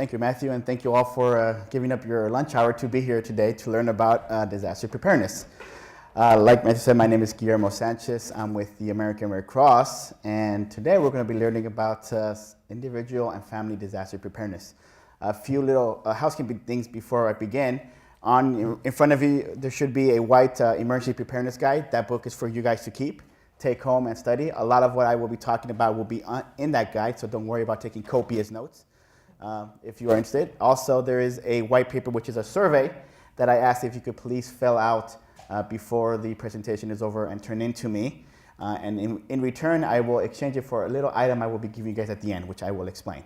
Thank you, Matthew, and thank you all for giving up your lunch hour to be here today to learn about disaster preparedness. Like Matthew said, my name is Guillermo Sanchez. I'm with the American Red Cross, and today we're going to be learning about individual and family disaster preparedness. A few little housekeeping things before I begin. In front of you, there should be a white emergency preparedness guide. That book is for you guys to keep, take home, and study. A lot of what I will be talking about will be in that guide, so don't worry about taking copious notes if you are interested. Also, there is a white paper, which is a survey that I asked if you could please fill out before the presentation is over and turn in to me. And in return, I will exchange it for a little item I will be giving you guys at the end, which I will explain.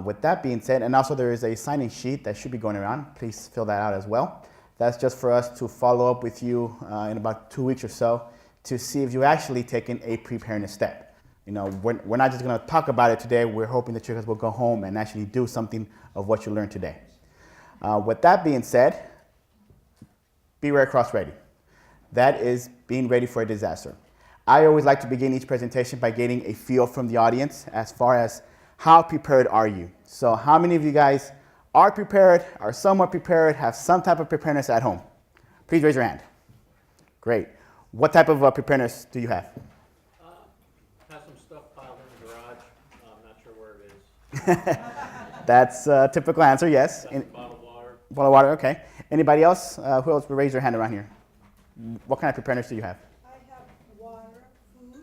With that being said, and also there is a sign-in sheet that should be going around. Please fill that out as well. That's just for us to follow up with you in about 2 weeks or so to see if you actually taken a preparedness step. You know, we're not just going to talk about it today. We're hoping that you guys will go home and actually do something of what you learned today. With that being said, be Red Cross ready. That is being ready for a disaster. I always like to begin each presentation by getting a feel from the audience as far as how prepared are you? So how many of you guys are prepared, are somewhat prepared, have some type of preparedness at home? Please raise your hand. Great. What type of preparedness do you have? Have some stuff piled in the garage. I'm not sure where it is. That's a typical answer, yes. Bottled water. Bottled water, okay. Anybody else? Who else will raise their hand around here? What kind of preparedness do you have? I have water, food.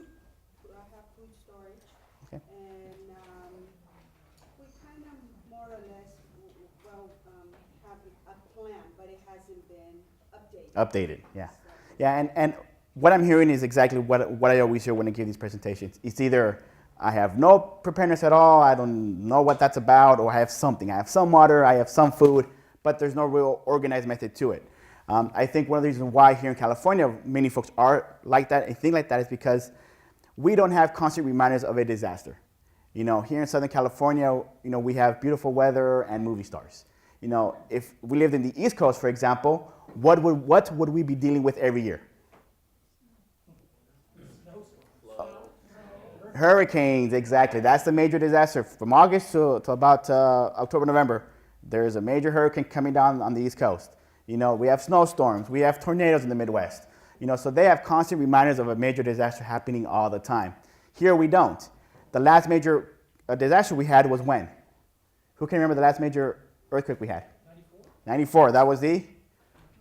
I have food storage. Okay. And we kind of more or less have a plan, but it hasn't been updated. Updated, yeah. Yeah, and what I'm hearing is exactly what I always hear when I give these presentations. It's either I have no preparedness at all, I don't know what that's about, or I have something. I have some water, I have some food, but there's no real organized method to it. I think one of the reasons why here in California many folks are like that and think like that is because we don't have constant reminders of a disaster. You know, here in Southern California, you know, we have beautiful weather and movie stars. You know, if we lived in the East Coast, for example, what would we be dealing with every year? Hurricanes, exactly. That's the major disaster. From August to about October, November, there's a major hurricane coming down on the East Coast. You know, we have snowstorms, we have tornadoes in the Midwest. You know, so they have constant reminders of a major disaster happening all the time. Here we don't. The last major disaster we had was when? Who can remember the last major earthquake we had? 94. That was the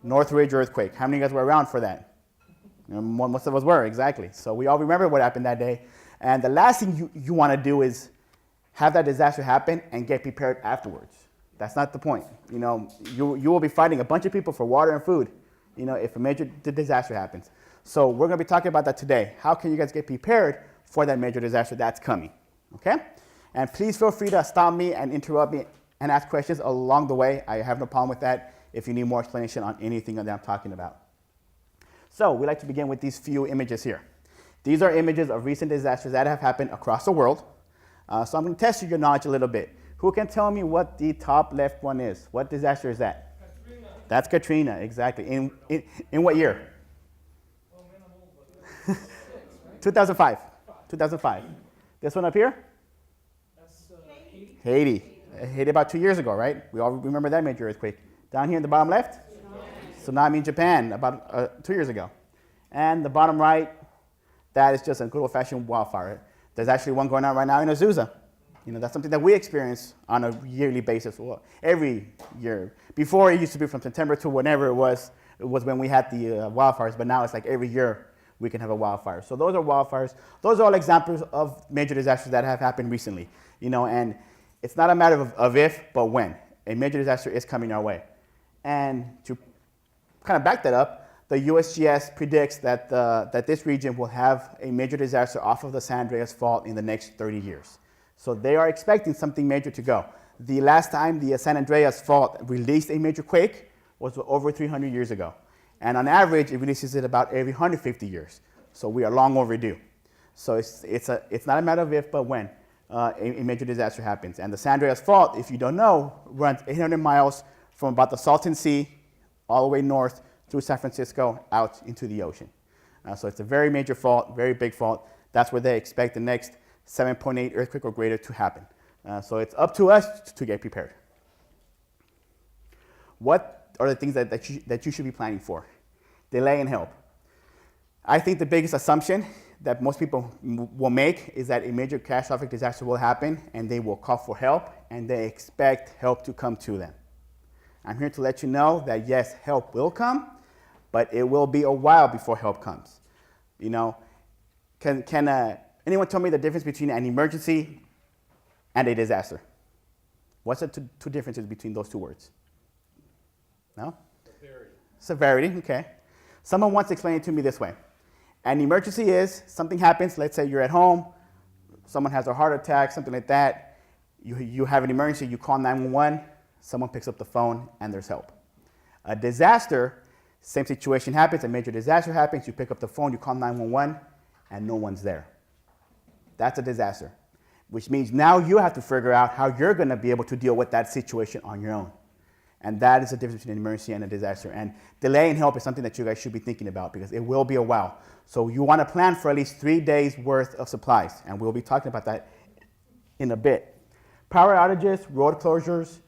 Northridge earthquake. How many of you guys were around for that? Most of us were, exactly. So we all remember what happened that day. And the last thing you want to do is have that disaster happen and get prepared afterwards. That's not the point. You know, you will be fighting a bunch of people for water and food, you know, if a major disaster happens. So we're going to be talking about that today. How can you guys get prepared for that major disaster that's coming, okay? And please feel free to stop me and interrupt me and ask questions along the way. I have no problem with that if you need more explanation on anything that I'm talking about. So we like to begin with these few images here. These are images of recent disasters that have happened across the world. So I'm going to test your knowledge a little bit. Who can tell me what the top left one is? What disaster is that? Katrina. That's Katrina, exactly. In what year? 2005. 2005. This one up here? That's Haiti. Haiti about 2 years ago, right? We all remember that major earthquake. Down here in the bottom left? Tsunami in Japan about 2 years ago. And the bottom right, that is just a good old-fashioned wildfire. There's actually one going on right now in Azusa. You know, that's something that we experience on a yearly basis, well, every year. Before, it used to be from September to whenever it was when we had the wildfires, but now it's like every year we can have a wildfire. So those are wildfires. Those are all examples of major disasters that have happened recently. You know, and it's not a matter of if, but when. A major disaster is coming our way. And to kind of back that up, the USGS predicts that, that this region will have a major disaster off of the San Andreas Fault in the next 30 years. So they are expecting something major to go. The last time the San Andreas Fault released a major quake was over 300 years ago. And on average, it releases it about every 150 years. So we are long overdue. So it's not a matter of if, but when a major disaster happens. And the San Andreas Fault, if you don't know, runs 800 miles from about the Salton Sea all the way north through San Francisco out into the ocean. So it's a very major fault, very big fault. That's where they expect the next 7.8 earthquake or greater to happen. So it's up to us to get prepared. What are the things that you should be planning for? Delay and help. I think the biggest assumption that most people will make is that a major catastrophic disaster will happen and they will call for help and they expect help to come to them. I'm here to let you know that yes, help will come, but it will be a while before help comes. You know, can anyone tell me the difference between an emergency and a disaster? What's the two differences between those two words? No? Severity. Severity, okay. Someone once explained it to me this way. An emergency is something happens, let's say you're at home, someone has a heart attack, something like that. You have an emergency, you call 911, someone picks up the phone, and there's help. A disaster, same situation happens, a major disaster happens, you pick up the phone, you call 911, and no one's there. That's a disaster, which means now you have to figure out how you're going to be able to deal with that situation on your own. And that is the difference between an emergency and a disaster. And delay and help is something that you guys should be thinking about because it will be a while. So you want to plan for at least 3 days worth of supplies. And we'll be talking about that in a bit. Power outages, road closures,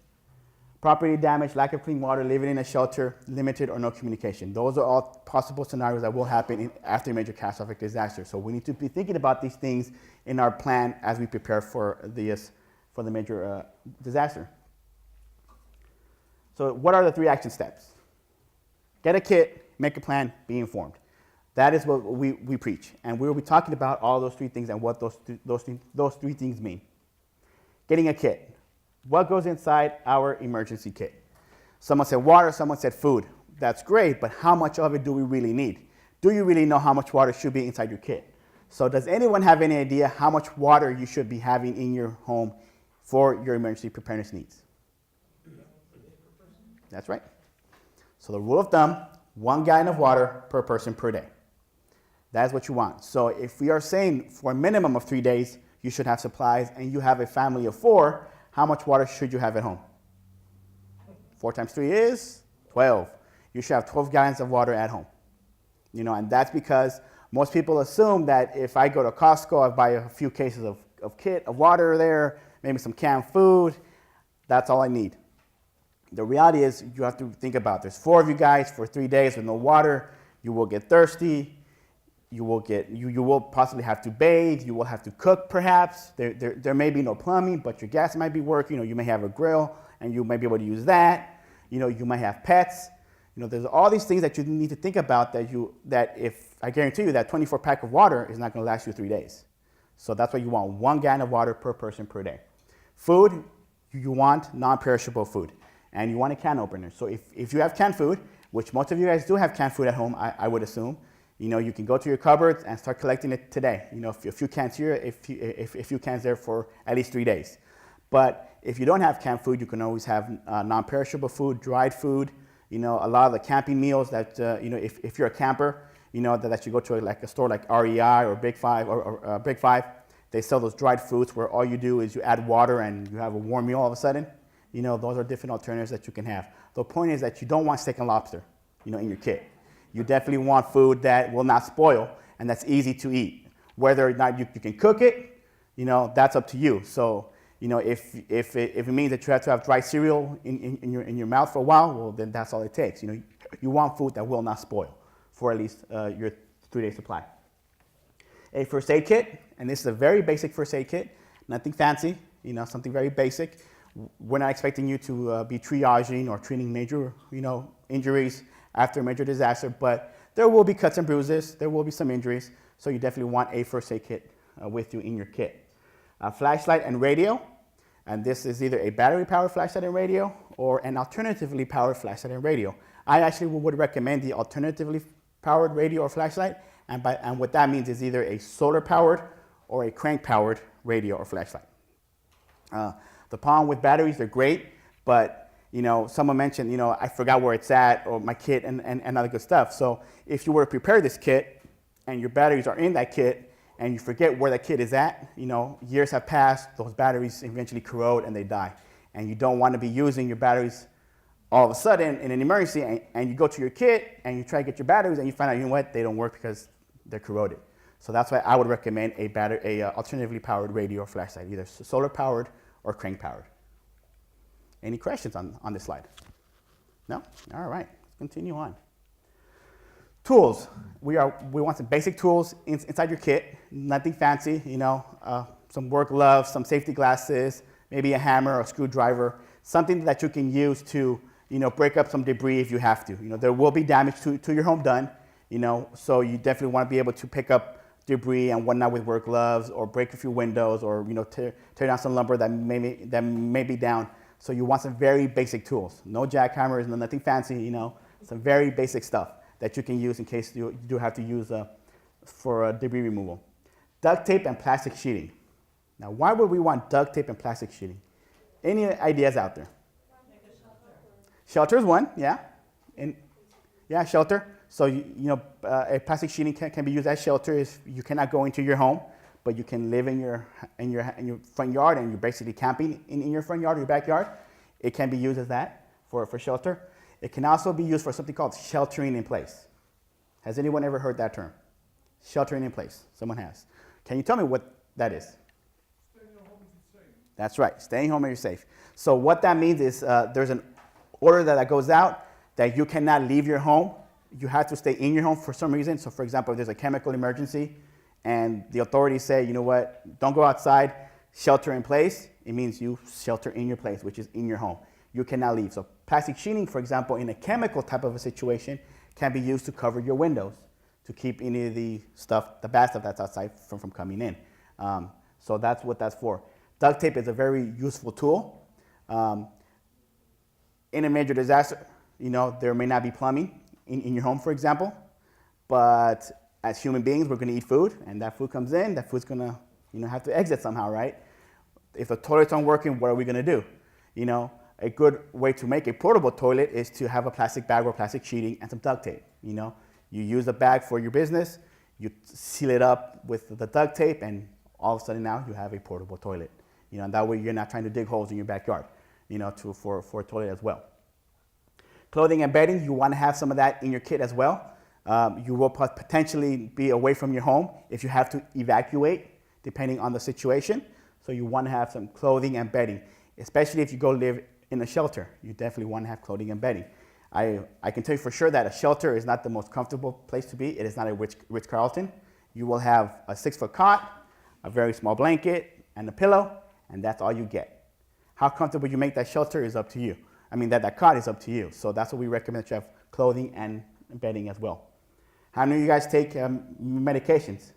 property damage, lack of clean water, living in a shelter, limited or no communication. Those are all possible scenarios that will happen after a major catastrophic disaster. So we need to be thinking about these things in our plan as we prepare for the major disaster. So what are the 3 action steps? Get a kit, make a plan, be informed. That is what we preach. And we will be talking about all those 3 things and what those 3 things mean. Getting a kit. What goes inside our emergency kit? Someone said water, someone said food. That's great, but how much of it do we really need? Do you really know how much water should be inside your kit? So does anyone have any idea how much water you should be having in your home for your emergency preparedness needs? That's right. So the rule of thumb, 1 gallon of water per person per day. That's what you want. So if we are saying for a minimum of 3 days, you should have supplies and you have a family of 4, how much water should you have at home? 4 times 3 is 12. You should have 12 gallons of water at home. You know, and that's because most people assume that if I go to Costco, I buy a few cases of water there, maybe some canned food, that's all I need. The reality is you have to think about there's 4 of you guys for 3 days with no water. You will get thirsty. You will possibly have to bathe. You will have to cook perhaps. There may be no plumbing, but your gas might be working. You know, you may have a grill and you might be able to use that. You know, you might have pets. You know, there's all these things that you need to think about that if I guarantee you that 24 pack of water is not going to last you 3 days. So that's why you want 1 gallon of water per person per day. Food, you want non-perishable food. And you want a can opener. So if you have canned food, which most of you guys do have canned food at home, I would assume, you know, you can go to your cupboards and start collecting it today. You know, a few cans here, a few cans there for at least 3 days. But if you don't have canned food, you can always have non-perishable food, dried food. You know, a lot of the camping meals that, you know, if you're a camper, you know, that you go to a store like REI or Big Five or Big Five, they sell those dried foods where all you do is you add water and you have a warm meal all of a sudden. You know, those are different alternatives that you can have. The point is that you don't want steak and lobster, you know, in your kit. You definitely want food that will not spoil and that's easy to eat. Whether or not you can cook it, you know, that's up to you. So, you know, if it means that you have to have dry cereal in your mouth for a while, well, then that's all it takes. You know, you want food that will not spoil for at least your 3-day supply. A first aid kit, and this is a very basic first aid kit, nothing fancy, you know, something very basic. We're not expecting you to be triaging or treating major, you know, injuries after a major disaster, but there will be cuts and bruises, there will be some injuries, so you definitely want a first aid kit with you in your kit. A flashlight and radio, and this is either a battery-powered flashlight and radio or an alternatively powered flashlight and radio. I actually would recommend the alternatively powered radio or flashlight, and what that means is either a solar-powered or a crank-powered radio or flashlight. The problem with batteries, they're great, but you know, someone mentioned, you know, I forgot where it's at, or my kit and other good stuff. So if you were to prepare this kit and your batteries are in that kit and you forget where that kit is at, you know, years have passed, those batteries eventually corrode and they die. And you don't want to be using your batteries all of a sudden in an emergency and you go to your kit and you try to get your batteries and you find out, you know what, they don't work because they're corroded. So that's why I would recommend a alternatively powered radio or flashlight, either solar powered or crank powered. Any questions on this slide? No? All right, let's continue on. Tools. We want some basic tools inside your kit, nothing fancy, some work gloves, some safety glasses, maybe a hammer or a screwdriver, something that you can use to, break up some debris if you have to. There will be damage to your home done, so you definitely want to be able to pick up debris and whatnot with work gloves, or break a few windows, or tear down some lumber that may be down. So you want some very basic tools. No jackhammers, nothing fancy, some very basic stuff that you can use in case you do have to use for debris removal. Duct tape and plastic sheeting. Now, why would we want duct tape and plastic sheeting? Any ideas out there? Shelter is one, yeah. Shelter. So, a plastic sheeting can be used as shelter if you cannot go into your home, but you can live in your front yard and you're basically camping in your front yard or your backyard. It can be used as that for shelter. It can also be used for something called sheltering in place. Has anyone ever heard that term? Sheltering in place. Someone has. Can you tell me what that is? Staying home and safe. That's right. Staying home and you're safe. So what that means is there's an order that goes out that you cannot leave your home. You have to stay in your home for some reason. So for example, if there's a chemical emergency and the authorities say, you know what, don't go outside, shelter in place, it means you shelter in your place, which is in your home. You cannot leave. So plastic sheeting, for example, in a chemical type of a situation, can be used to cover your windows, to keep any of the stuff, the bad stuff that's outside from coming in. So that's what that's for. Duct tape is a very useful tool. In a major disaster, there may not be plumbing in your home, for example, but as human beings, we're gonna eat food, and that food comes in, that food's gonna have to exit somehow, right? If the toilets aren't working, what are we gonna do? A good way to make a portable toilet is to have a plastic bag or plastic sheeting and some duct tape. You use a bag for your business, you seal it up with the duct tape, and all of a sudden now you have a portable toilet. And that way you're not trying to dig holes in your backyard, for a toilet as well. Clothing and bedding, you want to have some of that in your kit as well. You will potentially be away from your home if you have to evacuate, depending on the situation. So you want to have some clothing and bedding, especially if you go live in a shelter. You definitely want to have clothing and bedding. I can tell you for sure that a shelter is not the most comfortable place to be. It is not a Ritz-Carlton. You will have a 6-foot cot, a very small blanket, and a pillow, and that's all you get. How comfortable you make that shelter is up to you. That cot is up to you. So that's what we recommend, that you have clothing and bedding as well. How many of you guys take medications?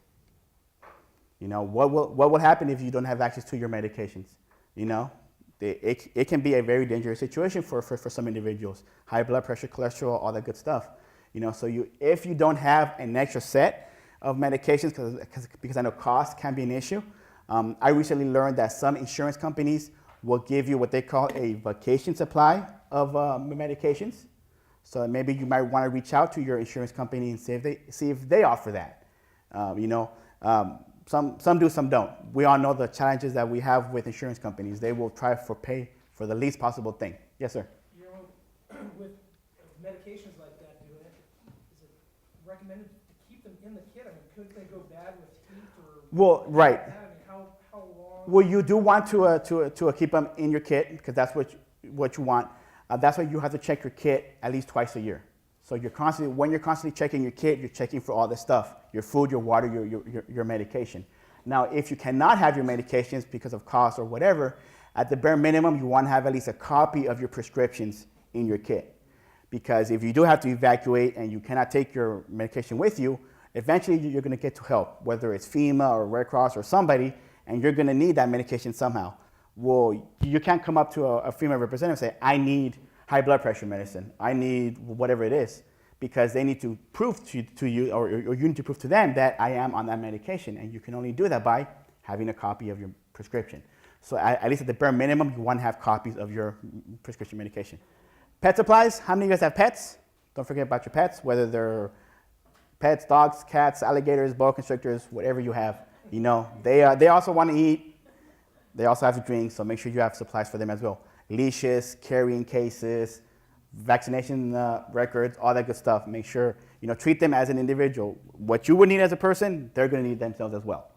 What will happen if you don't have access to your medications? It can be a very dangerous situation for some individuals. High blood pressure, cholesterol, all that good stuff. So if you don't have an extra set of medications, because I know cost can be an issue, I recently learned that some insurance companies will give you what they call a vacation supply of medications. So maybe you might want to reach out to your insurance company and see if they offer that. Some do, some don't. We all know the challenges that we have with insurance companies. They will try to pay for the least possible thing. Yes, sir. With medications like that, is it recommended to keep them in the kit? Couldn't they go bad with heat or? Well, right. How long? Well, you do want to keep them in your kit because that's what you want. That's why you have to check your kit at least twice a year. So when you're constantly checking your kit, you're checking for all this stuff: your food, your water, your medication. Now, if you cannot have your medications because of cost or whatever, at the bare minimum, you want to have at least a copy of your prescriptions in your kit. Because if you do have to evacuate and you cannot take your medication with you, eventually you're going to get to help, whether it's FEMA or Red Cross or somebody, and you're going to need that medication somehow. Well, you can't come up to a FEMA representative and say, I need high blood pressure medicine, I need whatever it is, because they need to prove to you, or you need to prove to them that I am on that medication, and you can only do that by having a copy of your prescription. So at least at the bare minimum, you want to have copies of your prescription medication. Pet supplies, how many of you guys have pets? Don't forget about your pets, whether they're pets, dogs, cats, alligators, boa constrictors, whatever you have. They also want to eat, they also have to drink, so make sure you have supplies for them as well. Leashes, carrying cases, vaccination records, all that good stuff. Make sure, treat them as an individual. What you would need as a person, they're going to need themselves as well.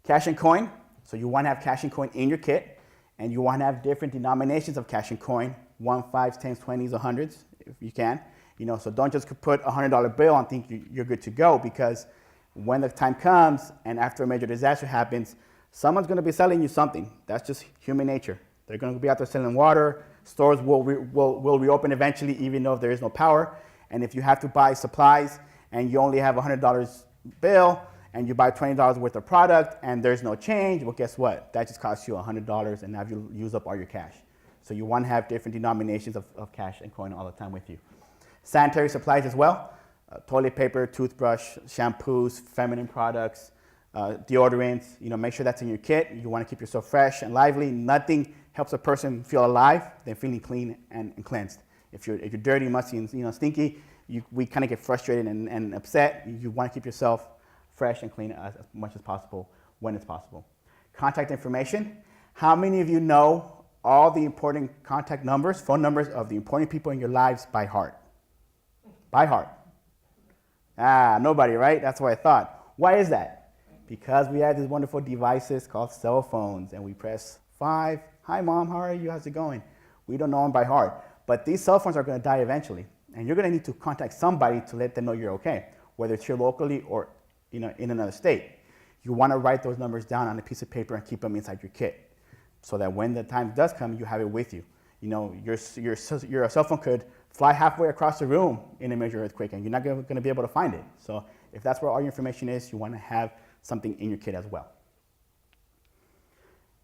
Cash and coin. So you want to have cash and coin in your kit, and you want to have different denominations of cash and coin, 1, 5, 10s, 20s, 100s, if you can. So don't just put a $100 bill and think you're good to go, because when the time comes and after a major disaster happens, someone's going to be selling you something. That's just human nature. They're going to be out there selling water. Stores will reopen eventually, even though there is no power. And if you have to buy supplies and you only have a $100 bill and you buy $20 worth of product and there's no change, well, guess what? That just costs you $100, and now you use up all your cash. So you want to have different denominations of cash and coin all the time with you. Sanitary supplies as well. Toilet paper, toothbrush, shampoos, feminine products, deodorants. Make sure that's in your kit. You want to keep yourself fresh and lively. Nothing helps a person feel alive than feeling clean and cleansed. If you're dirty, musty, and stinky, we kind of get frustrated and upset. You want to keep yourself fresh and clean as much as possible when it's possible. Contact information. How many of you know all the important contact numbers, phone numbers of the important people in your lives by heart? By heart. Nobody, right? That's what I thought. Why is that? Because we have these wonderful devices called cell phones, and we press 5. Hi, Mom, how are you? How's it going? We don't know them by heart. But these cell phones are going to die eventually, and you're going to need to contact somebody to let them know you're okay, whether it's here locally or in another state. You want to write those numbers down on a piece of paper and keep them inside your kit, so that when the time does come, you have it with you. Your cell phone could fly halfway across the room in a major earthquake, and you're not going to be able to find it. So if that's where all your information is, you want to have something in your kit as well.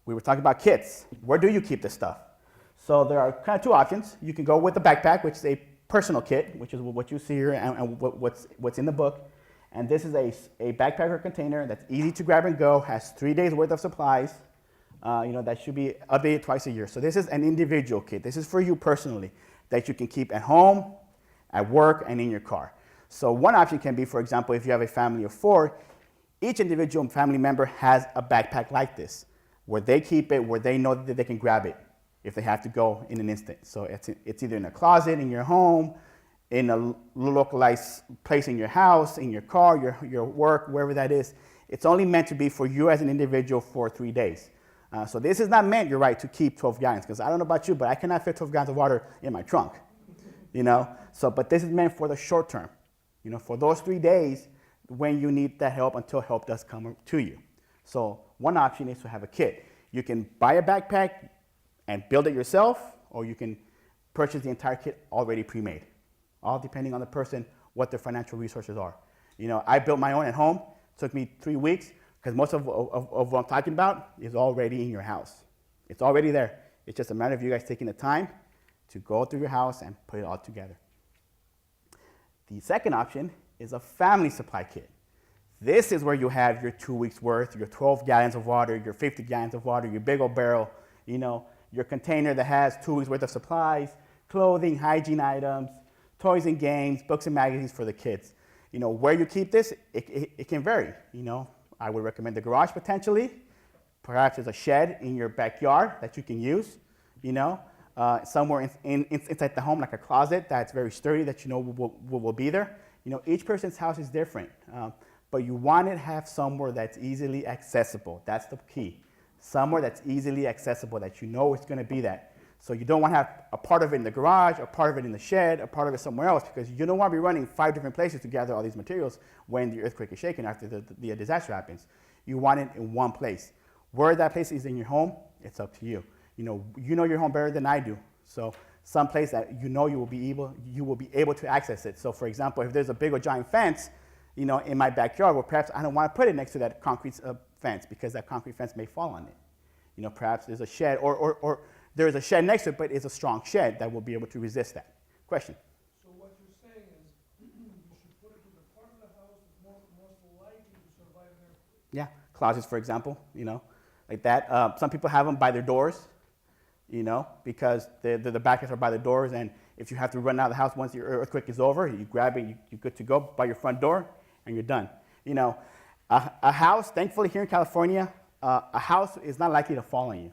We were talking about kits. Where do you keep this stuff? So there are kind of two options. You can go with a backpack, which is a personal kit, which is what you see here and what's in the book. And this is a backpacker container that's easy to grab and go, has 3 days worth of supplies. That should be updated twice a year. So this is an individual kit. This is for you personally, that you can keep at home, at work, and in your car. So one option can be, for example, if you have a family of 4, each individual family member has a backpack like this, where they keep it, where they know that they can grab it if they have to go in an instant. So it's either in a closet in your home, in a localized place in your house, in your car, your work, wherever that is. It's only meant to be for you as an individual for 3 days. So this is not meant, you're right, to keep 12 gallons, because I don't know about you, but I cannot fit 12 gallons of water in my trunk, but this is meant for the short term, for those 3 days when you need that help until help does come to you. So one option is to have a kit. You can buy a backpack and build it yourself, or you can purchase the entire kit already pre-made, all depending on the person, what their financial resources are. I built my own at home. It took me 3 weeks, because most of what I'm talking about is already in your house. It's already there. It's just a matter of you guys taking the time to go through your house and put it all together. The second option is a family supply kit. This is where you have your 2 weeks worth, your 12 gallons of water, your 50 gallons of water, your big old barrel, your container that has 2 weeks worth of supplies, clothing, hygiene items, toys and games, books and magazines for the kids. Where you keep this, it can vary. I would recommend the garage potentially. Perhaps there's a shed in your backyard that you can use, somewhere inside the home, like a closet that's very sturdy that will be there. Each person's house is different, but you want to have somewhere that's easily accessible. That's the key. Somewhere that's easily accessible, that it's going to be that. So you don't want to have a part of it in the garage, a part of it in the shed, a part of it somewhere else, because you don't want to be running 5 different places to gather all these materials when the earthquake is shaken after the disaster happens. You want it in one place. Where that place is in your home, it's up to you. You know your home better than I do. So some place that you will be able to access it. So for example, if there's a big or giant fence, in my backyard, well, perhaps I don't want to put it next to that concrete fence, because that concrete fence may fall on it. Perhaps there's a shed, or there is a shed next to it, but it's a strong shed that will be able to resist that. Question? So what you're saying is you should put it to the part of the house that's most likely to survive an earthquake. Yeah, closets, for example, like that. Some people have them by their doors, because the backers are by the doors, and if you have to run out of the house once your earthquake is over, you grab it, you're good to go by your front door, and you're done. A house, thankfully here in California, a house is not likely to fall on you.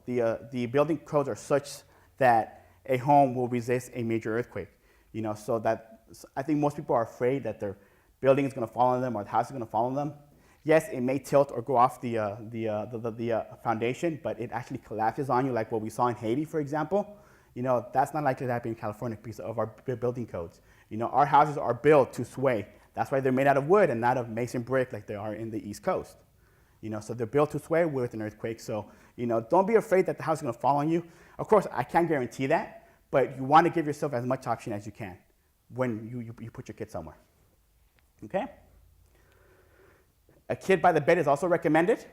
The building codes are such that a home will resist a major earthquake. So that I think most people are afraid that their building is going to fall on them or the house is going to fall on them. Yes, it may tilt or go off the foundation, but it actually collapses on you, like what we saw in Haiti, for example. That's not likely to happen in California because of our building codes. Our houses are built to sway. That's why they're made out of wood and not of mason brick like they are in the East Coast. So they're built to sway with an earthquake. So, don't be afraid that the house is going to fall on you. Of course, I can't guarantee that, but you want to give yourself as much option as you can when you put your kid somewhere. Okay? A kid by the bed is also recommended,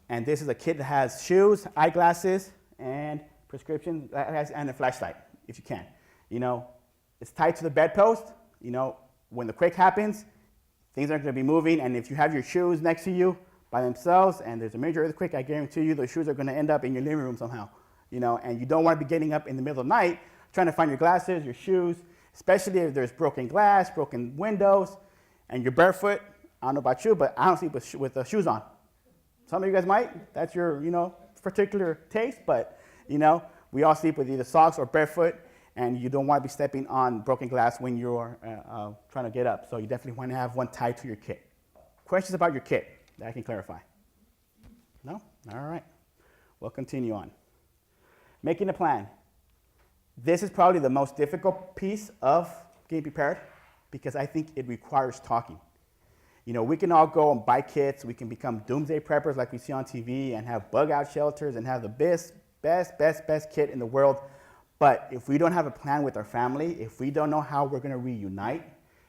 and this is a kid that has shoes, eyeglasses, and prescription, and a flashlight, if you can. It's tied to the bedpost. When the quake happens, things aren't going to be moving, and if you have your shoes next to you by themselves, and there's a major earthquake, I guarantee you those shoes are going to end up in your living room somehow. And you don't want to be getting up in the middle of the night trying to find your glasses, your shoes, especially if there's broken glass, broken windows, and you're barefoot. I don't know about you, but I don't sleep with shoes on. Some of you guys might. That's your, particular taste, but, we all sleep with either socks or barefoot, and you don't want to be stepping on broken glass when you're trying to get up. So you definitely want to have one tied to your kit. Questions about your kit that I can clarify? No? All right. We'll continue on. Making a plan. This is probably the most difficult piece of getting prepared because I think it requires talking. We can all go and buy kits. We can become doomsday preppers like we see on TV and have bug out shelters and have the best kit in the world. But if we don't have a plan with our family, if we don't know how we're going to reunite,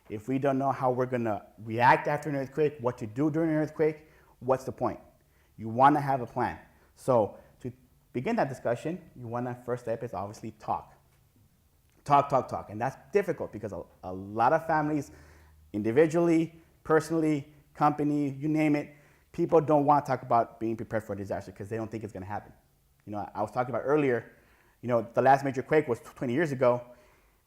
if we don't know how we're going to react after an earthquake, what to do during an earthquake, what's the point? You want to have a plan. So to begin that discussion, first step is obviously talk. Talk. And that's difficult because a lot of families, individually, personally, company, you name it, people don't want to talk about being prepared for a disaster because they don't think it's going to happen. I was talking about earlier, the last major quake was 20 years ago.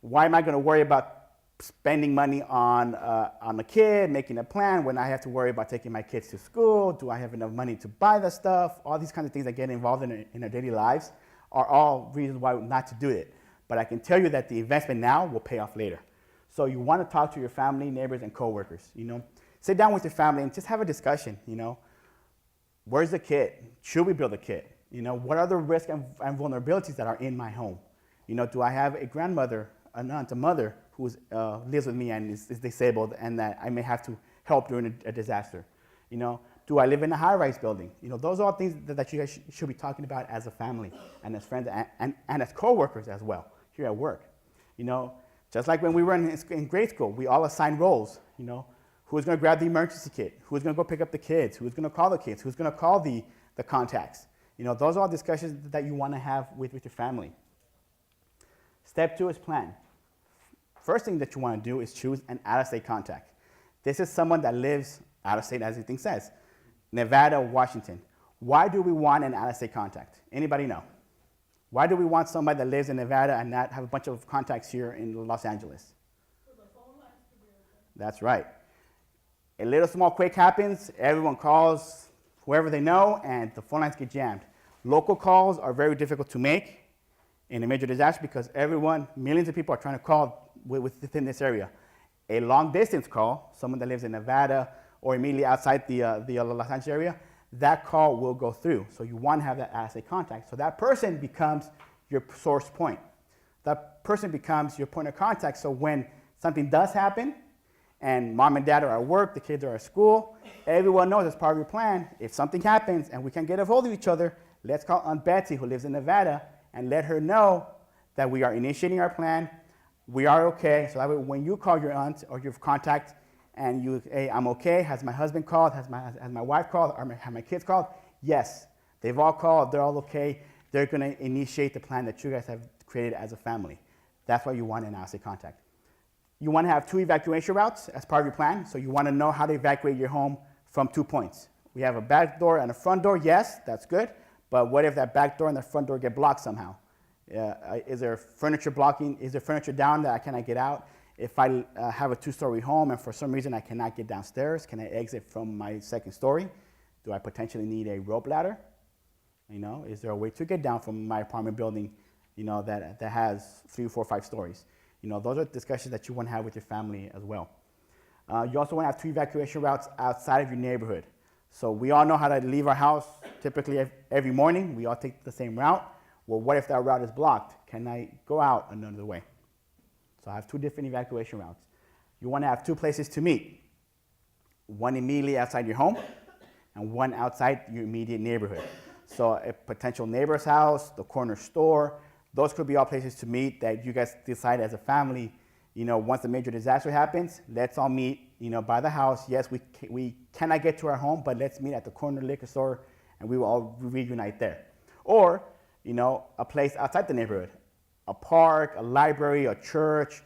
Why am I going to worry about spending money on a kid, making a plan when I have to worry about taking my kids to school? Do I have enough money to buy the stuff? All these kinds of things that get involved in our daily lives are all reasons why not to do it. But I can tell you that the investment now will pay off later. So you want to talk to your family, neighbors, and coworkers. Sit down with your family and just have a discussion. Where's the kit? Should we build a kit? What are the risks and vulnerabilities that are in my home? Do I have a grandmother, an aunt, a mother who lives with me and is disabled and that I may have to help during a disaster? Do I live in a high-rise building? Those are all things that you guys should be talking about as a family and as friends and as coworkers as well here at work. Just like when we were in grade school, we all assigned roles. Who's going to grab the emergency kit? Who's going to go pick up the kids? Who's going to call the kids? Who's going to call the contacts? Those are all discussions that you want to have with your family. Step 2 is plan. First thing that you want to do is choose an out-of-state contact. This is someone that lives out of state, as the thing says. Nevada, Washington. Why do we want an out-of-state contact? Anybody know? Why do we want somebody that lives in Nevada and not have a bunch of contacts here in Los Angeles? For the phone lines to be open. That's right. A little small quake happens, everyone calls whoever they know, and the phone lines get jammed. Local calls are very difficult to make in a major disaster because millions of people are trying to call within this area. A long distance call, someone that lives in Nevada or immediately outside the Los Angeles area, that call will go through. So you want to have that as a contact. So that person becomes your source point. That person becomes your point of contact. So when something does happen and mom and dad are at work, the kids are at school, everyone knows as part of your plan, if something happens and we can't get a hold of each other, let's call Aunt Betsy who lives in Nevada and let her know that we are initiating our plan. We are okay. So that way when you call your aunt or your contact and you, hey, I'm okay, has my husband called, has my wife called, or have my kids called? Yes, they've all called, they're all okay. They're gonna initiate the plan that you guys have created as a family. That's why you want an out-of-state contact. You wanna have 2 evacuation routes as part of your plan. So you wanna know how to evacuate your home from 2 points. We have a back door and a front door, yes, that's good. But what if that back door and the front door get blocked somehow? Is there furniture blocking? Is there furniture down that I cannot get out? If I have a 2-story home and for some reason I cannot get downstairs, can I exit from my 2nd story? Do I potentially need a rope ladder? Is there a way to get down from my apartment building, that has 3, 4, 5 stories? Those are discussions that you want to have with your family as well. You also want to have 2 evacuation routes outside of your neighborhood. So we all know how to leave our house typically every morning. We all take the same route. Well, what if that route is blocked? Can I go out another way? So I have two different evacuation routes. You want to have two places to meet. One immediately outside your home and one outside your immediate neighborhood. So a potential neighbor's house, the corner store, those could be all places to meet that you guys decide as a family, once a major disaster happens, let's all meet, by the house. Yes, we cannot get to our home, but let's meet at the corner liquor store and we will all reunite there. Or, a place outside the neighborhood, a park, a library, a church,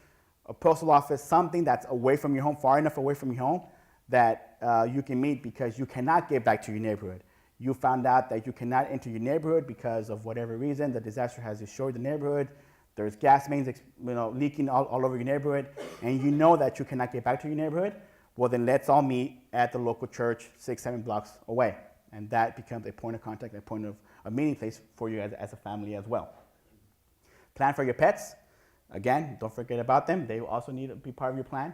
a postal office, something that's away from your home, far enough away from your home that you can meet because you cannot get back to your neighborhood. You found out that you cannot enter your neighborhood because of whatever reason, the disaster has destroyed the neighborhood, there's gas mains leaking all over your neighborhood, and you know that you cannot get back to your neighborhood, well then let's all meet at the local church 6-7 blocks away. And that becomes a point of contact, a point of a meeting place for you as a family as well. Plan for your pets. Again, don't forget about them. They also need to be part of your plan.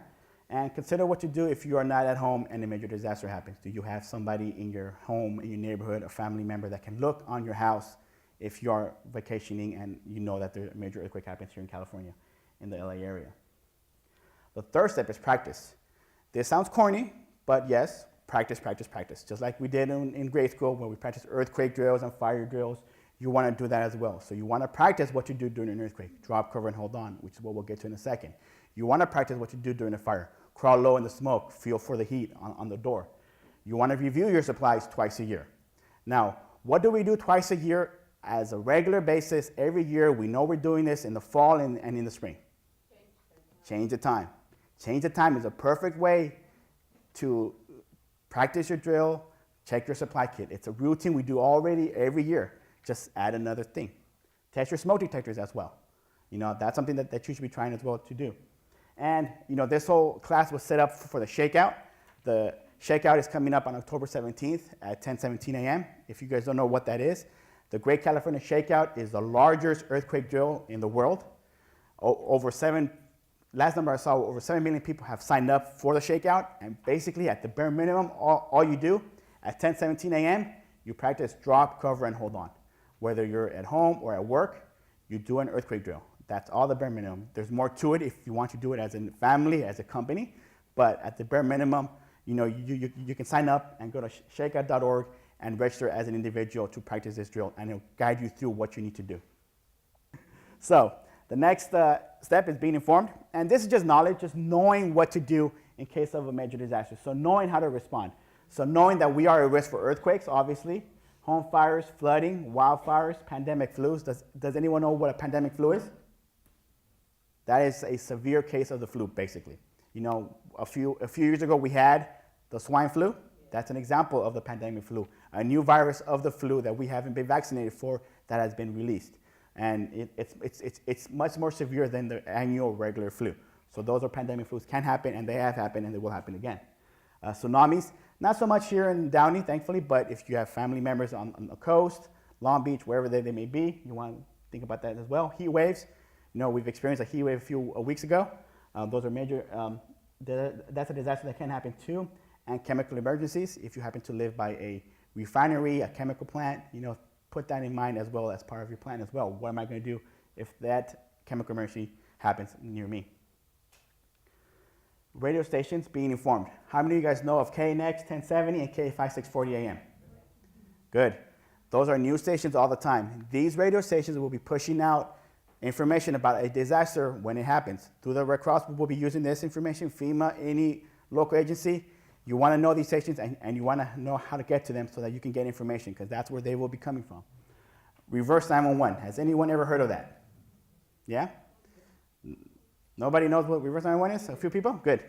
And consider what to do if you are not at home and a major disaster happens. Do you have somebody in your home, in your neighborhood, a family member that can look on your house if you are vacationing and you know that a major earthquake happens here in California, in the LA area? The third step is practice. This sounds corny, but yes, practice, practice, practice. Just like we did in grade school when we practiced earthquake drills and fire drills, you want to do that as well. So you want to practice what you do during an earthquake. Drop, cover, and hold on, which is what we'll get to in a second. You want to practice what you do during a fire. Crawl low in the smoke, feel for the heat on the door. You want to review your supplies twice a year. Now, what do we do twice a year as a regular basis every year? We know we're doing this in the fall and in the spring. Change the time. Change the time is a perfect way to practice your drill, check your supply kit. It's a routine we do already every year. Just add another thing. Test your smoke detectors as well. That's something that you should be trying as well to do. And this whole class was set up for the shakeout. The shakeout is coming up on October 17th at 10:17 a.m. If you guys don't know what that is, the Great California Shakeout is the largest earthquake drill in the world. Last number I saw, over 7 million people have signed up for the shakeout. And basically, at the bare minimum, all you do at 10:17 a.m., you practice drop, cover, and hold on. Whether you're at home or at work, you do an earthquake drill. That's all the bare minimum. There's more to it if you want to do it as a family, as a company, but at the bare minimum, you can sign up and go to shakeout.org and register as an individual to practice this drill, and it'll guide you through what you need to do. So the next step is being informed, and this is just knowledge, just knowing what to do in case of a major disaster. So knowing how to respond. So knowing that we are at risk for earthquakes, obviously, home fires, flooding, wildfires, pandemic flus. Does anyone know what a pandemic flu is? That is a severe case of the flu, basically. A few years ago we had the swine flu. That's an example of the pandemic flu, a new virus of the flu that we haven't been vaccinated for that has been released. And it's much more severe than the annual regular flu. So those are pandemic flus, can happen, and they have happened, and they will happen again. Tsunamis, not so much here in Downey, thankfully, but if you have family members on the coast, Long Beach, wherever they may be, you want to think about that as well. Heat waves. We've experienced a heat wave a few weeks ago. Those are major, that's a disaster that can happen too. And chemical emergencies, if you happen to live by a refinery, a chemical plant, put that in mind as well as part of your plan as well. What am I going to do if that chemical emergency happens near me? Radio stations, being informed. How many of you guys know of KNX 1070 and K5640 AM? Good. Those are news stations all the time. These radio stations will be pushing out information about a disaster when it happens. Through the Red Cross, we will be using this information, FEMA, any local agency. You want to know these stations and you want to know how to get to them so that you can get information, because that's where they will be coming from. Reverse 911. Has anyone ever heard of that? Yeah? Nobody knows what reverse 911 is? A few people? Good.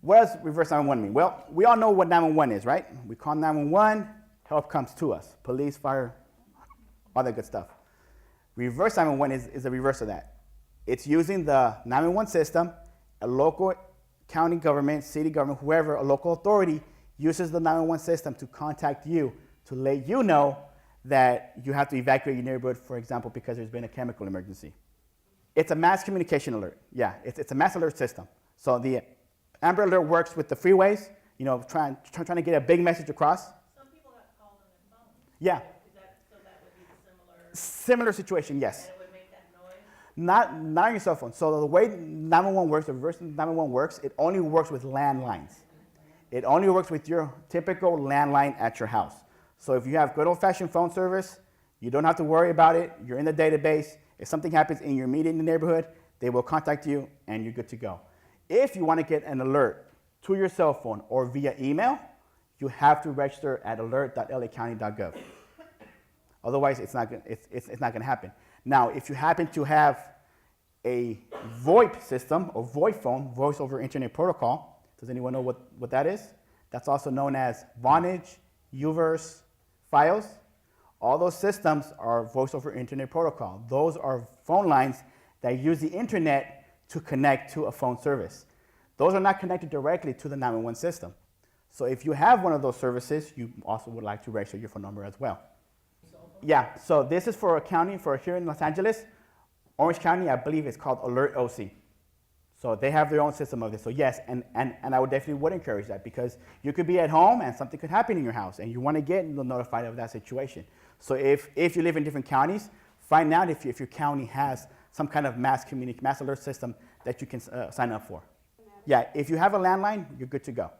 What does reverse 911 mean? Well, we all know what 911 is, right? We call 911, help comes to us. Police, fire, all that good stuff. Reverse 911 is the reverse of that. It's using the 911 system, a local county government, city government, whoever, a local authority uses the 911 system to contact you to let you know that you have to evacuate your neighborhood, for example, because there's been a chemical emergency. It's a mass communication alert. Yeah, it's a mass alert system. So the Amber Alert works with the freeways. trying to get a big message across. Some people got called on their phone. Yeah, So that would be the similar situation, yes. and it would make that noise? Not on your cell phone. So the way 911 works, the reverse 911 works, it only works with landlines. It only works with your typical landline at your house. So if you have good old-fashioned phone service, you don't have to worry about it. You're in the database. If something happens in your immediate neighborhood, they will contact you and you're good to go. If you want to get an alert to your cell phone or via email, you have to register at alert.lacounty.gov. Otherwise, it's not going to happen. Now, if you happen to have a VoIP system or VoIP phone, Voice over Internet Protocol, does anyone know what that is? That's also known as Vonage, Uverse, Fios. All those systems are Voice over Internet Protocol. Those are phone lines that use the internet to connect to a phone service. Those are not connected directly to the 911 system. So if you have one of those services, you also would like to register your phone number as well. Yeah, so this is for a county, for here in Los Angeles. Orange County, I believe it's called Alert OC. So they have their own system of this. So yes, and I would definitely encourage that because you could be at home and something could happen in your house and you want to get notified of that situation. So if you live in different counties, find out if your county has some kind of mass alert system that you can sign up for. Yeah, if you have a landline, you're good to go.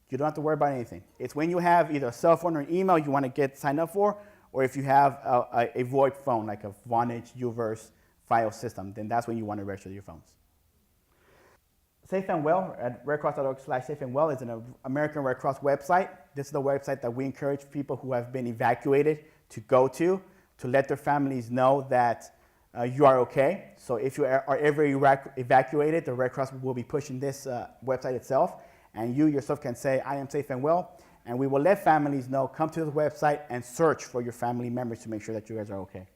You don't have to worry about anything. It's when you have either a cell phone or an email you want to get signed up for, or if you have a VoIP phone like a Vonage, Uverse, Fios system, then that's when you want to register your phones. Safe and Well at redcross.org/safeandwell is an American Red Cross website. This is the website that we encourage people who have been evacuated to go to let their families know that you are okay. So if you are ever evacuated, the Red Cross will be pushing this website itself, and you yourself can say, I am safe and well, and we will let families know, come to the website and search for your family members to make sure that you guys are okay.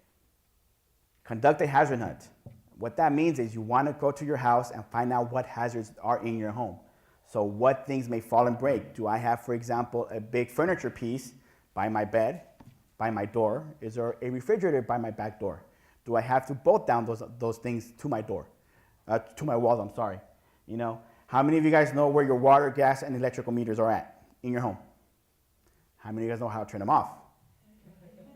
Conduct a hazard hunt. What that means is you want to go to your house and find out what hazards are in your home. So what things may fall and break? Do I have, for example, a big furniture piece by my bed, by my door? Is there a refrigerator by my back door? Do I have to bolt down those things to my door, to my walls, I'm sorry. How many of you guys know where your water, gas, and electrical meters are at in your home? How many of you guys know how to turn them off?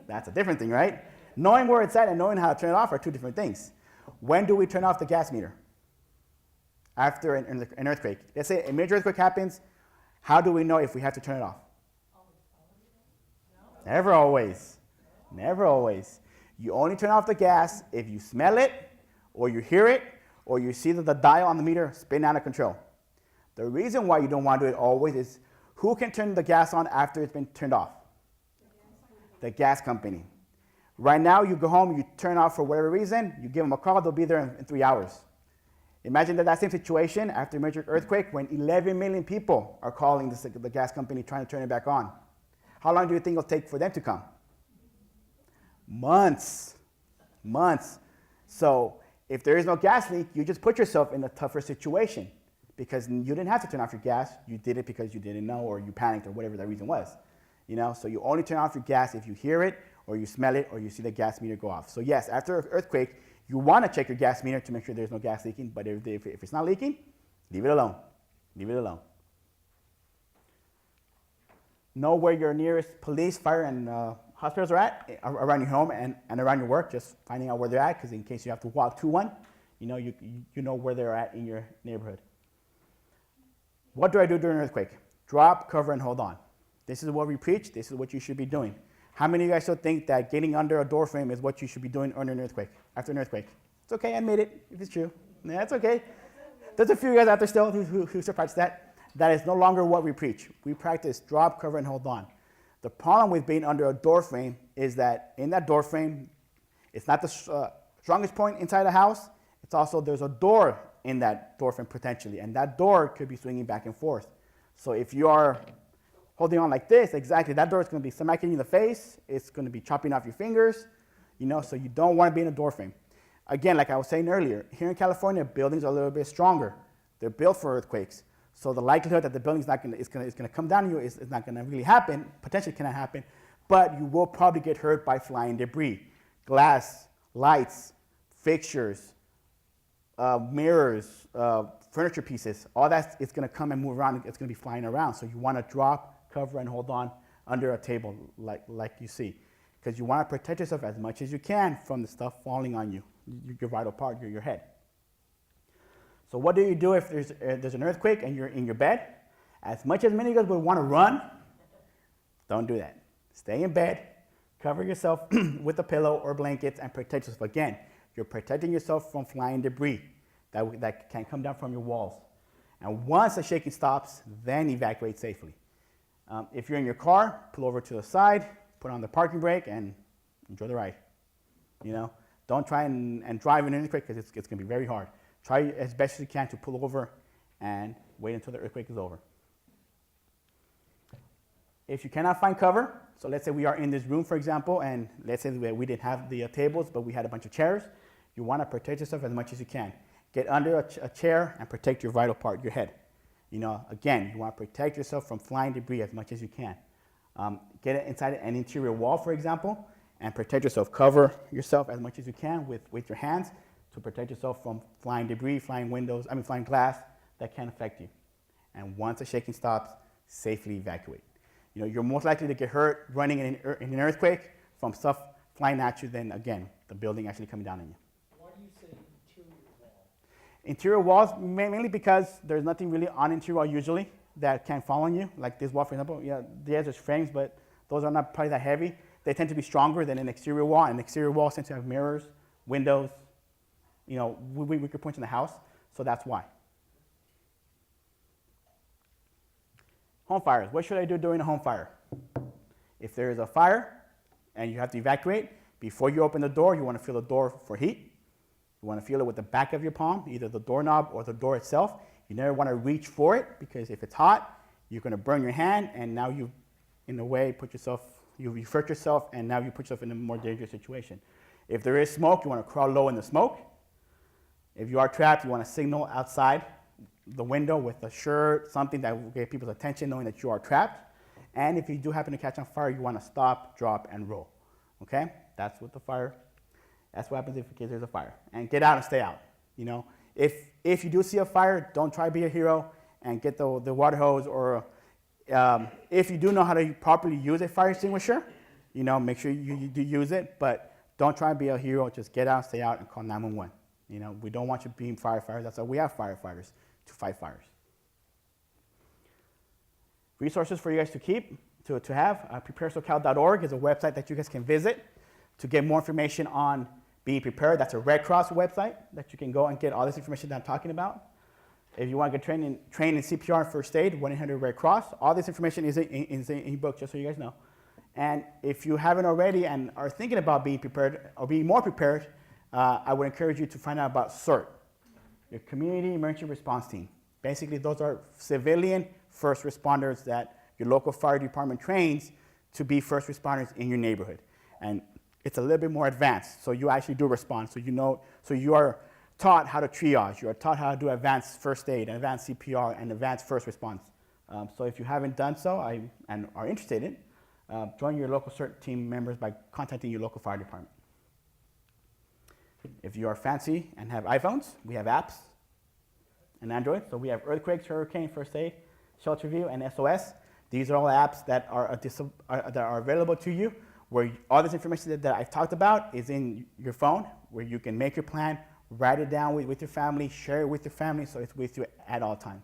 That's a different thing, right? Knowing where it's at and knowing how to turn it off are two different things. When do we turn off the gas meter? After an earthquake. Let's say a major earthquake happens, how do we know if we have to turn it off? Never always. Never always. You only turn off the gas if you smell it, or you hear it, or you see that the dial on the meter spin out of control. The reason why you don't want to do it always is who can turn the gas on after it's been turned off? The gas company. Right now, you go home, you turn off for whatever reason, you give them a call, they'll be there in 3 hours. Imagine that same situation after a major earthquake when 11 million people are calling the gas company trying to turn it back on. How long do you think it'll take for them to come? Months. So if there is no gas leak, you just put yourself in a tougher situation because you didn't have to turn off your gas. You did it because you didn't know or you panicked or whatever that reason was. So you only turn off your gas if you hear it or you smell it or you see the gas meter go off. So yes, after an earthquake, you want to check your gas meter to make sure there's no gas leaking, but if it's not leaking, leave it alone. Leave it alone. Know where your nearest police, fire, and hospitals are at around your home and around your work, just finding out where they're at, because in case you have to walk to one, you know where they're at in your neighborhood. What do I do during an earthquake? Drop, cover, and hold on. This is what we preach. This is what you should be doing. How many of you guys still think that getting under a door frame is what you should be doing under an earthquake, after an earthquake? It's okay, I admit it, if it's true. Yeah, it's okay. There's a few guys out there still who still practice that. That is no longer what we preach. We practice drop, cover, and hold on. The problem with being under a door frame is that in that door frame, it's not the strongest point inside the house. It's also, there's a door in that door frame potentially, and that door could be swinging back and forth. So if you are holding on like this, exactly, that door is going to be smacking you in the face. It's going to be chopping off your fingers, so you don't want to be in a door frame. Again, like I was saying earlier, here in California, buildings are a little bit stronger. They're built for earthquakes. So the likelihood that the building is going to come down on you is not going to really happen, potentially cannot happen, but you will probably get hurt by flying debris. Glass, lights, fixtures, mirrors, furniture pieces, all that it's going to come and move around. It's going to be flying around. So you want to drop, cover, and hold on under a table like you see, because you want to protect yourself as much as you can from the stuff falling on you, your vital part, your head. So what do you do if there's an earthquake and you're in your bed? As much as many of us would want to run, don't do that. Stay in bed, cover yourself with a pillow or blankets, and protect yourself. Again, you're protecting yourself from flying debris that can come down from your walls. And once the shaking stops, then evacuate safely. If you're in your car, pull over to the side, put on the parking brake, and enjoy the ride. You know, don't try and drive in an earthquake, because it's going to be very hard. Try as best as you can to pull over and wait until the earthquake is over. If you cannot find cover, so let's say we are in this room, for example, and let's say we didn't have the tables, but we had a bunch of chairs, you want to protect yourself as much as you can. Get under a chair and protect your vital part, your head. You know, again, you want to protect yourself from flying debris as much as you can. Get it inside an interior wall, for example, and protect yourself. Cover yourself as much as you can with your hands to protect yourself from flying debris, flying glass that can affect you. And once the shaking stops, safely evacuate. You know, you're most likely to get hurt running in an earthquake from stuff flying at you than, again, the building actually coming down on you. Why do you say interior wall? Interior walls, mainly because there's nothing really on interior wall usually that can fall on you. Like this wall, for example, yeah, there's frames, but those are not probably that heavy. They tend to be stronger than an exterior wall, and exterior walls tend to have mirrors, windows. You know, we could point in the house, so that's why. Home fires. What should I do during a home fire? If there is a fire and you have to evacuate, before you open the door, you want to feel the door for heat. You want to feel it with the back of your palm, either the doorknob or the door itself. You never want to reach for it, because if it's hot, you're going to burn your hand, and now you, in a way, you've hurt yourself, and now you put yourself in a more dangerous situation. If there is smoke, you want to crawl low in the smoke. If you are trapped, you want to signal outside the window with a shirt, something that will get people's attention, knowing that you are trapped. And if you do happen to catch on fire, you want to stop, drop, and roll. Okay? That's what happens if in case there's a fire. And get out and stay out. You know, if you do see a fire, don't try to be a hero and get the water hose, or if you do know how to properly use a fire extinguisher, you know, make sure you do use it, but don't try and be a hero. Just get out, stay out, and call 911. You know, we don't want you being firefighters. That's why we have firefighters, to fight fires. Resources for you guys to have. PrepareSoCal.org is a website that you guys can visit to get more information on being prepared. That's a Red Cross website that you can go and get all this information that I'm talking about. If you want to get trained in CPR and first aid, 1-800-RED CROSS. All this information is in the ebook, just so you guys know. And if you haven't already and are thinking about being prepared or being more prepared, I would encourage you to find out about CERT, your Community Emergency Response Team. Basically, those are civilian first responders that your local fire department trains to be first responders in your neighborhood. And it's a little bit more advanced, so you actually do respond. So you are taught how to triage. You are taught how to do advanced first aid, advanced CPR, and advanced first response. So if you haven't done so and are interested in, join your local CERT team members by contacting your local fire department. If you are fancy and have iPhones, we have apps and Android. So we have Earthquakes, Hurricane, First Aid, Shelter View, and SOS. These are all apps that are available to you, where all this information that I've talked about is in your phone, where you can make your plan, write it down with your family, share it with your family, so it's with you at all times.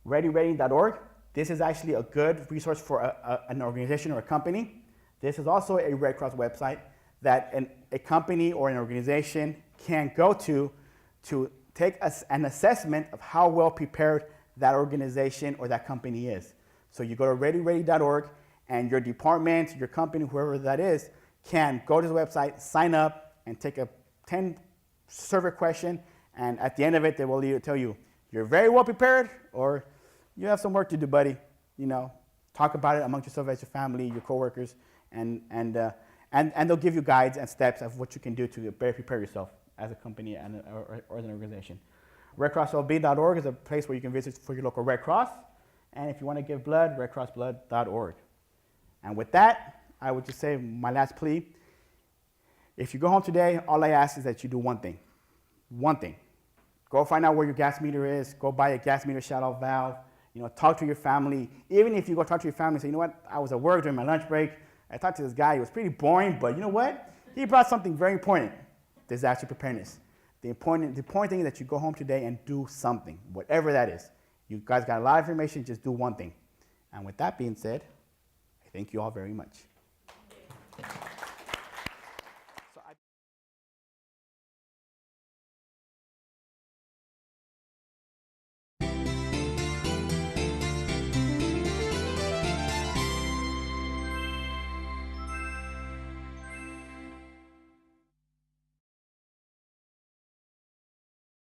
ReadyReadyorg. This is actually a good resource for an organization or a company. This is also a Red Cross website that a company or an organization can go to take an assessment of how well prepared that organization or that company is. So you go to ReadyReady.org, and your department, your company, whoever that is, can go to the website, sign up, and take a 10 survey question, and at the end of it, they will either tell you, you're very well prepared, or you have some work to do, buddy. You know, talk about it amongst yourself as your family, your coworkers, and they'll give you guides and steps of what you can do to better prepare yourself as a company or as an organization. RedCrossLB.org is a place where you can visit for your local Red Cross, and if you want to give blood, RedCrossBlood.org. And with that, I would just say my last plea. If you go home today, all I ask is that you do one thing. One thing. Go find out where your gas meter is. Go buy a gas meter shut-off valve. You know, talk to your family. Even if you go talk to your family and say, you know what, I was at work during my lunch break. I talked to this guy. He was pretty boring, but you know what? He brought something very important, disaster preparedness. The important thing is that you go home today and do something, whatever that is. You guys got a lot of information. Just do one thing. And with that being said, I thank you all very much.